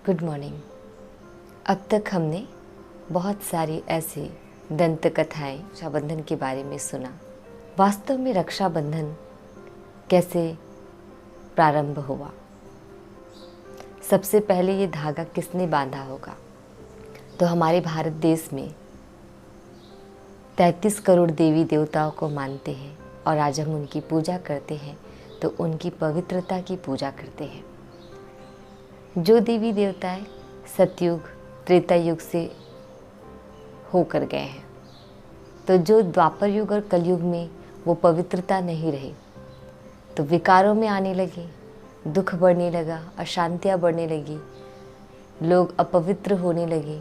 Good morning. अब तक हमने बहुत सारी ऐसी दंत कथाएं रक्षाबंधन के बारे में सुना। वास्तव में रक्षाबंधन कैसे प्रारंभ हुआ? सबसे पहले ये धागा किसने बांधा होगा? तो हमारे भारत देश में 33 करोड़ देवी देवताओं को मानते हैं और आज हम उनकी पूजा करते हैं तो उनकी पवित्रता की पूजा करते हैं। जो देवी देवताएं सतयुग त्रेता युग से होकर गए हैं, तो जो द्वापर युग और कलयुग में वो पवित्रता नहीं रही तो विकारों में आने लगे, दुख बढ़ने लगा, अशांतियाँ बढ़ने लगी, लोग अपवित्र होने लगे,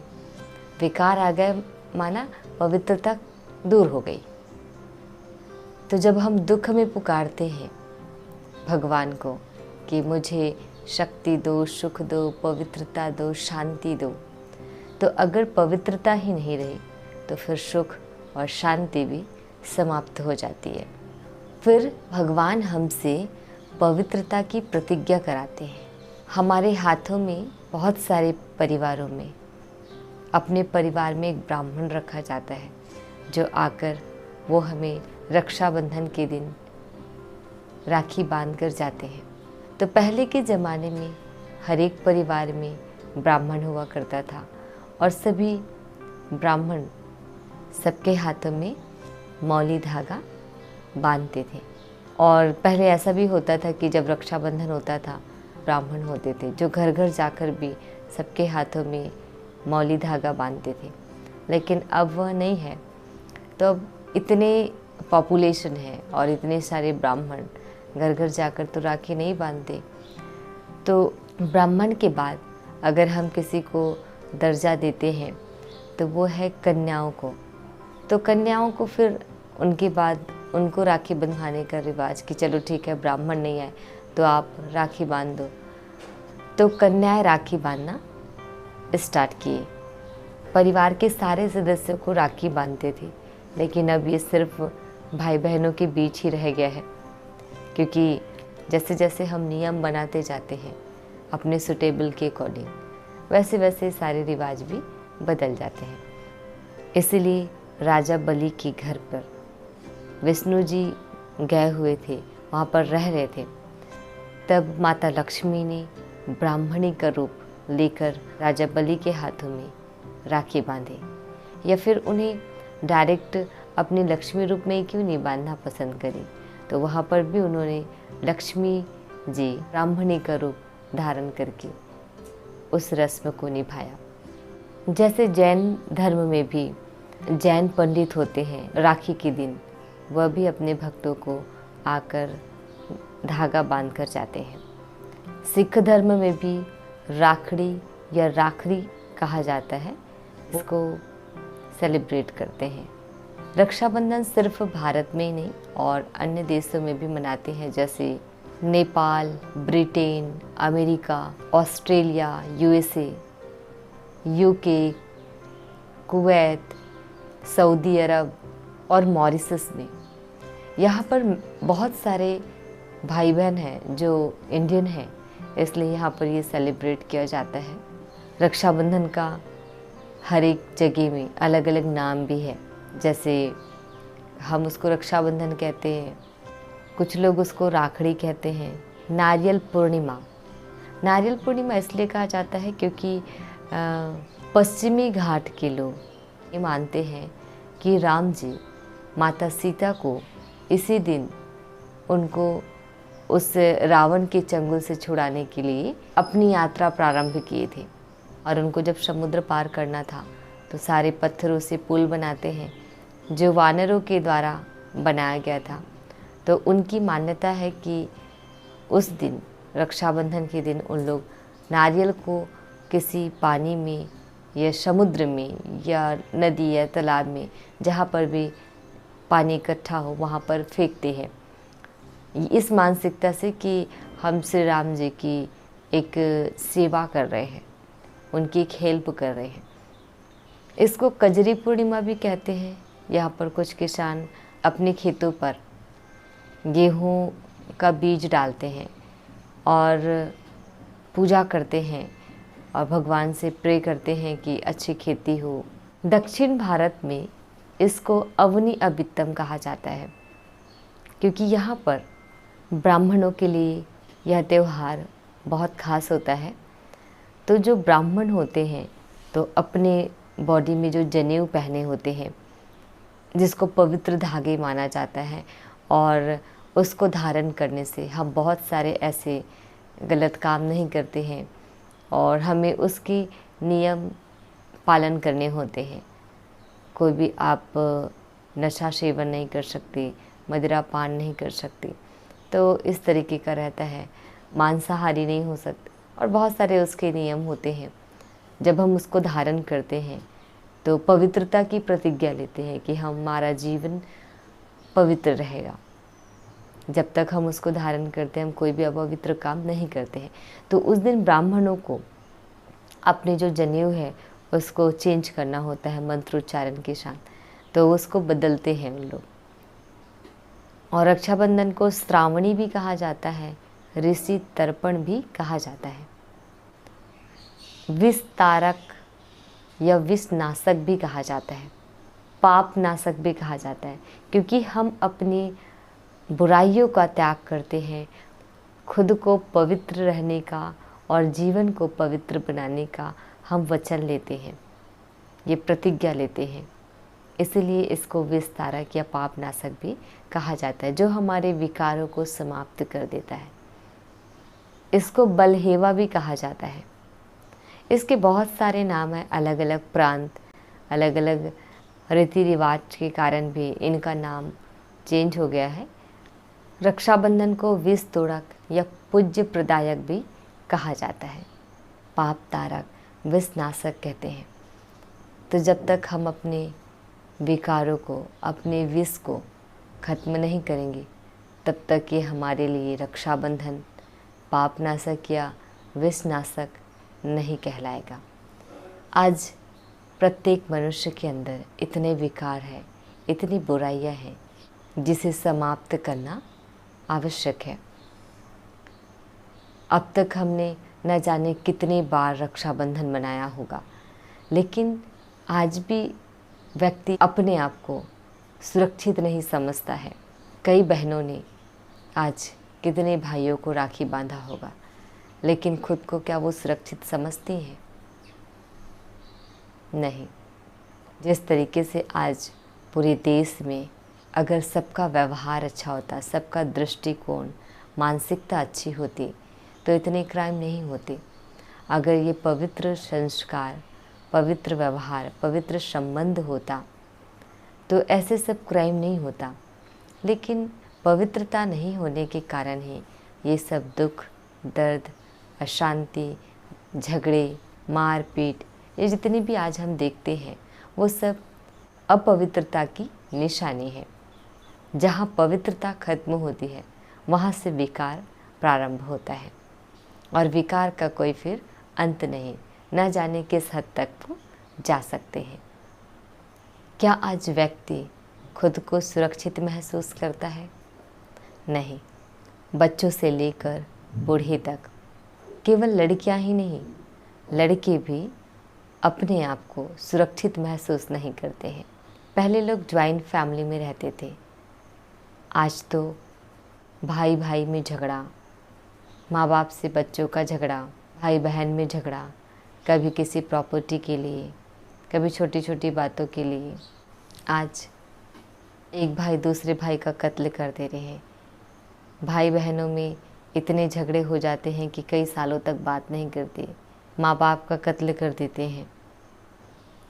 विकार आ गए, माना पवित्रता दूर हो गई। तो जब हम दुख में पुकारते हैं भगवान को कि मुझे शक्ति दो, सुख दो, पवित्रता दो, शांति दो, तो अगर पवित्रता ही नहीं रही तो फिर सुख और शांति भी समाप्त हो जाती है। फिर भगवान हमसे पवित्रता की प्रतिज्ञा कराते हैं। हमारे हाथों में बहुत सारे परिवारों में अपने परिवार में एक ब्राह्मण रखा जाता है जो आकर वो हमें रक्षाबंधन के दिन राखी बांध कर जाते हैं। तो पहले के ज़माने में हर एक परिवार में ब्राह्मण हुआ करता था और सभी ब्राह्मण सबके हाथों में मौली धागा बांधते थे। और पहले ऐसा भी होता था कि जब रक्षाबंधन होता था ब्राह्मण होते थे जो घर घर जाकर भी सबके हाथों में मौली धागा बांधते थे। लेकिन अब वह नहीं है। तो अब इतने पॉपुलेशन है और इतने सारे ब्राह्मण घर घर जाकर तो राखी नहीं बांधते। तो ब्राह्मण के बाद अगर हम किसी को दर्जा देते हैं तो वो है कन्याओं को। तो कन्याओं को फिर उनके बाद उनको राखी बंधवाने का रिवाज कि चलो ठीक है, ब्राह्मण नहीं आए तो आप राखी बांध दो। तो कन्याएं राखी बांधना स्टार्ट किए। परिवार के सारे सदस्यों को राखी बांधते थे, लेकिन अब ये सिर्फ भाई बहनों के बीच ही रह गया है, क्योंकि जैसे जैसे हम नियम बनाते जाते हैं अपने सुटेबल के अकॉर्डिंग, वैसे वैसे सारे रिवाज भी बदल जाते हैं। इसीलिए राजा बलि के घर पर विष्णु जी गए हुए थे, वहाँ पर रह रहे थे। तब माता लक्ष्मी ने ब्राह्मणी का रूप लेकर राजा बलि के हाथों में राखी बांधे, या फिर उन्हें डायरेक्ट अपने लक्ष्मी रूप में क्यों नहीं बांधना पसंद करी, तो वहाँ पर भी उन्होंने लक्ष्मी जी ब्राह्मणी का रूप धारण करके उस रस्म को निभाया। जैसे जैन धर्म में भी जैन पंडित होते हैं, राखी के दिन वह भी अपने भक्तों को आकर धागा बांध कर जाते हैं। सिख धर्म में भी राखड़ी या राखरी कहा जाता है, इसको सेलिब्रेट करते हैं। रक्षाबंधन सिर्फ भारत में ही नहीं और अन्य देशों में भी मनाते हैं, जैसे Nepal, Britain, America, Australia, USA, UK, Kuwait, Saudi Arab और मॉरिशस में। यहाँ पर बहुत सारे भाई बहन हैं जो इंडियन हैं, इसलिए यहाँ पर ये सेलिब्रेट किया जाता है। रक्षाबंधन का हर एक जगह में अलग अलग नाम भी है, जैसे हम उसको रक्षाबंधन कहते हैं, कुछ लोग उसको राखड़ी कहते हैं। नारियल पूर्णिमा, नारियल पूर्णिमा इसलिए कहा जाता है क्योंकि पश्चिमी घाट के लोग ये मानते हैं कि राम जी माता सीता को इसी दिन उनको उस रावण के चंगुल से छुड़ाने के लिए अपनी यात्रा प्रारंभ किए थे। और उनको जब समुद्र पार करना था तो सारे पत्थरों से पुल बनाते हैं जो वानरों के द्वारा बनाया गया था। तो उनकी मान्यता है कि उस दिन रक्षाबंधन के दिन उन लोग नारियल को किसी पानी में या समुद्र में या नदी या तालाब में, जहाँ पर भी पानी इकट्ठा हो वहाँ पर फेंकते हैं, इस मानसिकता से कि हम श्री राम जी की एक सेवा कर रहे हैं, उनकी एक हेल्प कर रहे हैं। इसको कजरी पूर्णिमा भी कहते हैं। यहाँ पर कुछ किसान अपने खेतों पर गेहूँ का बीज डालते हैं और पूजा करते हैं और भगवान से प्रे करते हैं कि अच्छी खेती हो। दक्षिण भारत में इसको अवनी अभित्तम कहा जाता है, क्योंकि यहाँ पर ब्राह्मणों के लिए यह त्यौहार बहुत खास होता है। तो जो ब्राह्मण होते हैं तो अपने बॉडी में जो जनेऊ पहने होते हैं, जिसको पवित्र धागे माना जाता है, और उसको धारण करने से हम बहुत सारे ऐसे गलत काम नहीं करते हैं और हमें उसकी नियम पालन करने होते हैं। कोई भी आप नशा सेवन नहीं कर सकते, मदिरा पान नहीं कर सकते, तो इस तरीके का रहता है। मांसाहारी नहीं हो सकते और बहुत सारे उसके नियम होते हैं। जब हम उसको धारण करते हैं तो पवित्रता की प्रतिज्ञा लेते हैं कि हमारा जीवन पवित्र रहेगा। जब तक हम उसको धारण करते हैं हम कोई भी अपवित्र काम नहीं करते हैं। तो उस दिन ब्राह्मणों को अपने जो जनेऊ है उसको चेंज करना होता है मंत्रोच्चारण के साथ, तो उसको बदलते हैं उन लोग। और रक्षाबंधन को श्रावणी भी कहा जाता है, ऋषि तर्पण भी कहा जाता है, विष तारक या विष नाशक भी कहा जाता है, पाप नाशक भी कहा जाता है, क्योंकि हम अपनी बुराइयों का त्याग करते हैं, खुद को पवित्र रहने का और जीवन को पवित्र बनाने का हम वचन लेते हैं, ये प्रतिज्ञा लेते हैं। इसीलिए इसको विस्तारक या पाप नाशक भी कहा जाता है, जो हमारे विकारों को समाप्त कर देता है। इसको बलहेवा भी कहा जाता है। इसके बहुत सारे नाम हैं, अलग अलग प्रांत, अलग अलग रीति रिवाज के कारण भी इनका नाम चेंज हो गया है। रक्षाबंधन को विष तोड़क या पूज्य प्रदायक भी कहा जाता है, पाप तारक, विष नाशक कहते हैं। तो जब तक हम अपने विकारों को, अपने विष को खत्म नहीं करेंगे, तब तक ये हमारे लिए रक्षाबंधन पाप नाशक या विष नाशक नहीं कहलाएगा। आज प्रत्येक मनुष्य के अंदर इतने विकार हैं, इतनी बुराइयां हैं, जिसे समाप्त करना आवश्यक है। अब तक हमने न जाने कितनी बार रक्षाबंधन मनाया होगा, लेकिन आज भी व्यक्ति अपने आप को सुरक्षित नहीं समझता है। कई बहनों ने आज कितने भाइयों को राखी बांधा होगा, लेकिन खुद को क्या वो सुरक्षित समझती हैं? नहीं। जिस तरीके से आज पूरे देश में अगर सबका व्यवहार अच्छा होता, सबका दृष्टिकोण, मानसिकता अच्छी होती, तो इतने क्राइम नहीं होते। अगर ये पवित्र संस्कार, पवित्र व्यवहार, पवित्र संबंध होता, तो ऐसे सब क्राइम नहीं होता। लेकिन पवित्रता नहीं होने के कारण ही ये सब दुख, दर्द, अशांति, झगड़े, मारपीट, ये जितने भी आज हम देखते हैं, वो सब अपवित्रता की निशानी है। जहाँ पवित्रता खत्म होती है, वहाँ से विकार प्रारंभ होता है, और विकार का कोई फिर अंत नहीं। न जाने किस हद तक वो जा सकते हैं। क्या आज व्यक्ति खुद को सुरक्षित महसूस करता है? नहीं। बच्चों से लेकर बूढ़े तक, केवल लड़कियां ही नहीं, लड़के भी अपने आप को सुरक्षित महसूस नहीं करते हैं। पहले लोग ज्वाइंट फैमिली में रहते थे, आज तो भाई भाई में झगड़ा, माँ बाप से बच्चों का झगड़ा, भाई बहन में झगड़ा, कभी किसी प्रॉपर्टी के लिए, कभी छोटी छोटी बातों के लिए। आज एक भाई दूसरे भाई का कत्ल कर दे रहे हैं। भाई बहनों में इतने झगड़े हो जाते हैं कि कई सालों तक बात नहीं करते, माँ बाप का कत्ल कर देते हैं।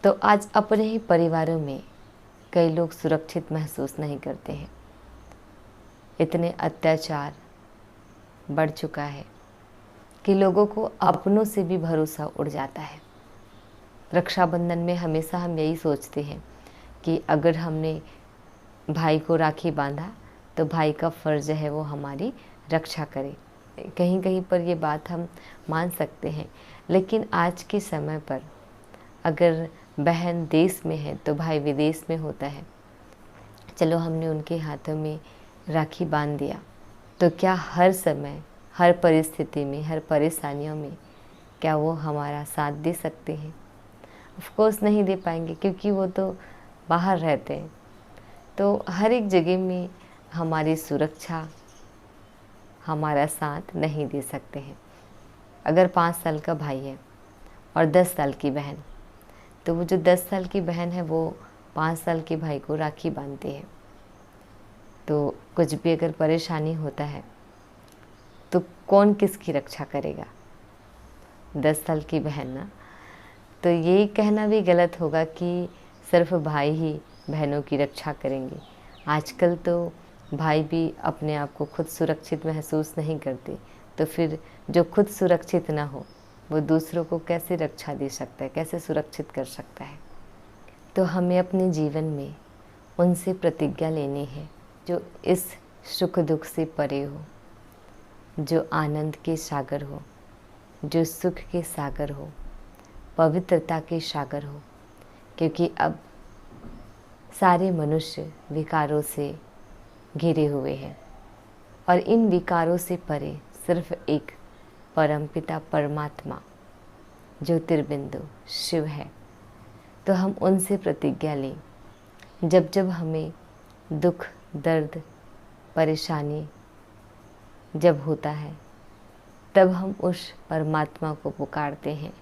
तो आज अपने ही परिवारों में कई लोग सुरक्षित महसूस नहीं करते हैं। इतने अत्याचार बढ़ चुका है कि लोगों को अपनों से भी भरोसा उड़ जाता है। रक्षाबंधन में हमेशा हम यही सोचते हैं कि अगर हमने भाई को राखी बांधा तो भाई का फ़र्ज़ है वो हमारी रक्षा करे। कहीं कहीं पर ये बात हम मान सकते हैं, लेकिन आज के समय पर अगर बहन देश में है तो भाई विदेश में होता है। चलो हमने उनके हाथों में राखी बांध दिया, तो क्या हर समय, हर परिस्थिति में, हर परेशानियों में क्या वो हमारा साथ दे सकते हैं? ऑफ कोर्स नहीं दे पाएंगे, क्योंकि वो तो बाहर रहते हैं। तो हर एक जगह में हमारी सुरक्षा, हमारा साथ नहीं दे सकते हैं। अगर 5 साल का भाई है और 10 साल की बहन, तो वो जो 10 साल की बहन है वो 5 साल के भाई को राखी बांधती है। तो कुछ भी अगर परेशानी होता है तो कौन किसकी रक्षा करेगा? 10 साल की बहन ना। तो ये कहना भी गलत होगा कि सिर्फ भाई ही बहनों की रक्षा करेंगे। आजकल तो भाई भी अपने आप को खुद सुरक्षित महसूस नहीं करते, तो फिर जो खुद सुरक्षित ना हो वो दूसरों को कैसे रक्षा दे सकता है, कैसे सुरक्षित कर सकता है? तो हमें अपने जीवन में उनसे प्रतिज्ञा लेनी है जो इस सुख दुख से परे हो, जो आनंद के सागर हो, जो सुख के सागर हो, पवित्रता के सागर हो। क्योंकि अब सारे मनुष्य विकारों से घिरे हुए हैं और इन विकारों से परे सिर्फ एक परमपिता परमात्मा ज्योतिर्बिंदु शिव है। तो हम उनसे प्रतिज्ञा लें, जब जब हमें दुख, दर्द, परेशानी जब होता है, तब हम उस परमात्मा को पुकारते हैं।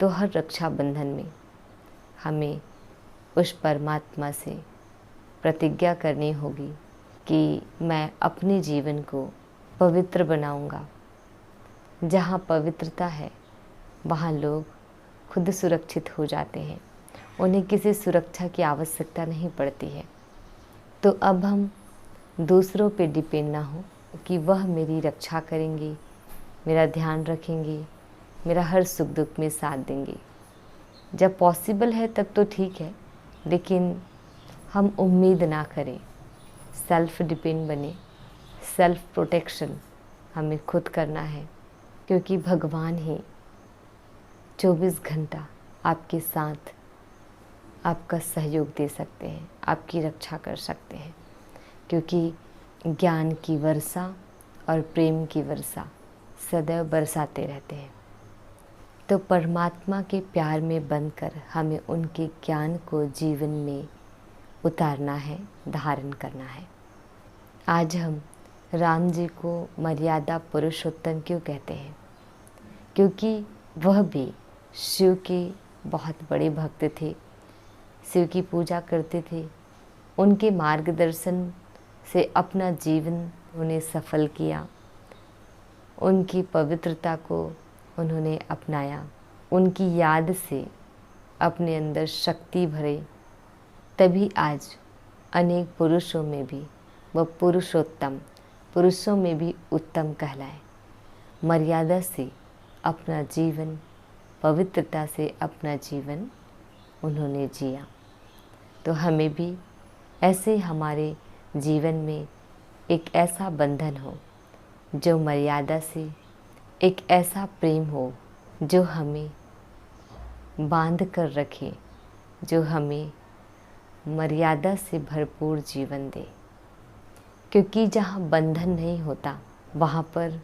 तो हर रक्षाबंधन में हमें उस परमात्मा से प्रतिज्ञा करनी होगी कि मैं अपने जीवन को पवित्र बनाऊंगा। जहाँ पवित्रता है वहाँ लोग खुद सुरक्षित हो जाते हैं, उन्हें किसी सुरक्षा की आवश्यकता नहीं पड़ती है। तो अब हम दूसरों पे डिपेंड ना हो कि वह मेरी रक्षा करेंगे, मेरा ध्यान रखेंगे, मेरा हर सुख दुख में साथ देंगे। जब पॉसिबल है तब तो ठीक है, लेकिन हम उम्मीद ना करें, सेल्फ डिपेंड बने। सेल्फ प्रोटेक्शन हमें खुद करना है, क्योंकि भगवान ही 24 घंटा आपके साथ आपका सहयोग दे सकते हैं, आपकी रक्षा कर सकते हैं। क्योंकि ज्ञान की वर्षा और प्रेम की वर्षा सदैव बरसाते रहते हैं। तो परमात्मा के प्यार में बंधकर हमें उनके ज्ञान को जीवन में उतारना है, धारण करना है। आज हम राम जी को मर्यादा पुरुषोत्तम क्यों कहते हैं? क्योंकि वह भी शिव के बहुत बड़े भक्त थे, शिव की पूजा करते थे। उनके मार्गदर्शन से अपना जीवन उन्हें सफल किया, उनकी पवित्रता को उन्होंने अपनाया, उनकी याद से अपने अंदर शक्ति भरे। तभी आज अनेक पुरुषों में भी वह पुरुषोत्तम, पुरुषों में भी उत्तम कहलाए। मर्यादा से अपना जीवन, पवित्रता से अपना जीवन उन्होंने जिया। तो हमें भी ऐसे हमारे जीवन में एक ऐसा बंधन हो जो मर्यादा से, एक ऐसा प्रेम हो जो हमें बांध कर रखे, जो हमें मर्यादा से भरपूर जीवन दे। क्योंकि जहाँ बंधन नहीं होता वहाँ पर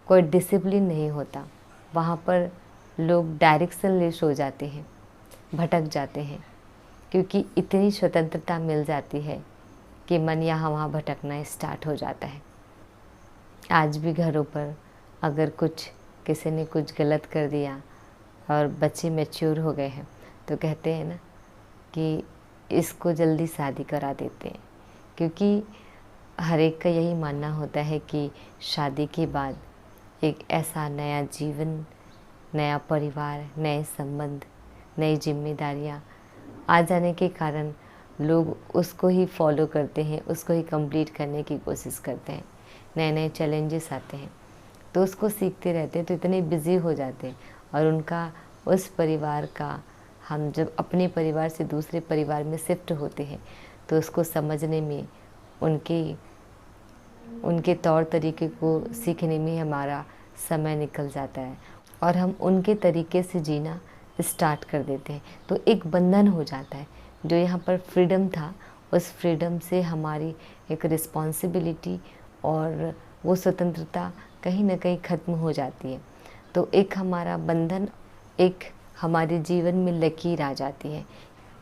कोई डिसिप्लिन नहीं होता, वहाँ पर लोग डायरेक्शन लेस हो जाते हैं, भटक जाते हैं। क्योंकि इतनी स्वतंत्रता मिल जाती है कि मन यहाँ वहाँ भटकना स्टार्ट हो जाता है। आज भी घरों पर अगर किसी ने कुछ गलत कर दिया और बच्चे मैच्योर हो गए हैं तो कहते हैं ना कि इसको जल्दी शादी करा देते हैं। क्योंकि हर एक का यही मानना होता है कि शादी के बाद एक ऐसा नया जीवन, नया परिवार, नए संबंध, नई जिम्मेदारियाँ आ जाने के कारण लोग उसको ही फॉलो करते हैं, उसको ही कंप्लीट करने की कोशिश करते हैं। नए नए चैलेंजेस आते हैं तो उसको सीखते रहते हैं, तो इतने बिज़ी हो जाते हैं और उनका उस परिवार का, हम जब अपने परिवार से दूसरे परिवार में शिफ्ट होते हैं तो उसको समझने में, उनके तौर तरीके को सीखने में हमारा समय निकल जाता है और हम उनके तरीके से जीना स्टार्ट कर देते हैं। तो एक बंधन हो जाता है। जो यहाँ पर फ्रीडम था, उस फ्रीडम से हमारी एक रिस्पॉन्सिबिलिटी और वो स्वतंत्रता कहीं ना कहीं ख़त्म हो जाती है। तो एक हमारा बंधन, एक हमारे जीवन में लकीर आ जाती है।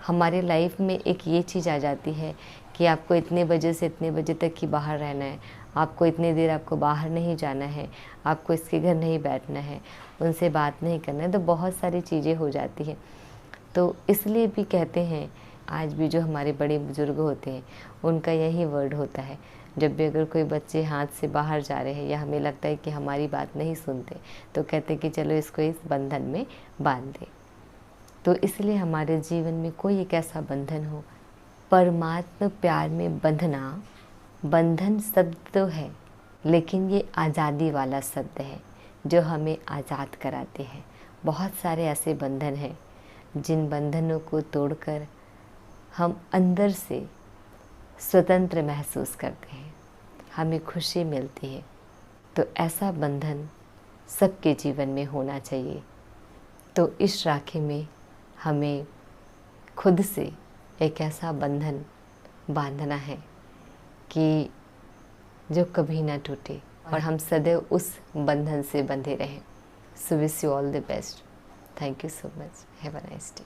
हमारे लाइफ में एक ये चीज़ आ जाती है कि आपको इतने बजे से इतने बजे तक ही बाहर रहना है, आपको इतनी देर आपको बाहर नहीं जाना है, आपको इसके घर नहीं बैठना है, उनसे बात नहीं करना है, तो बहुत सारी चीज़ें हो जाती हैं। तो इसलिए भी कहते हैं, आज भी जो हमारे बड़े बुज़ुर्ग होते हैं उनका यही वर्ड होता है, जब भी अगर कोई बच्चे हाथ से बाहर जा रहे हैं या हमें लगता है कि हमारी बात नहीं सुनते, तो कहते हैं कि चलो इसको इस बंधन में बांध दें। तो इसलिए हमारे जीवन में कोई एक ऐसा बंधन हो, परमात्मा प्यार में बंधना, बंधन शब्द तो है लेकिन ये आज़ादी वाला शब्द है जो हमें आज़ाद कराते हैं। बहुत सारे ऐसे बंधन हैं जिन बंधनों को तोड़कर हम अंदर से स्वतंत्र महसूस करते हैं, हमें खुशी मिलती है। तो ऐसा बंधन सबके जीवन में होना चाहिए। तो इस राखी में हमें खुद से एक ऐसा बंधन बांधना है कि जो कभी ना टूटे और हम सदैव उस बंधन से बंधे रहें। So wish you all the best. Thank you so much. Have a nice day.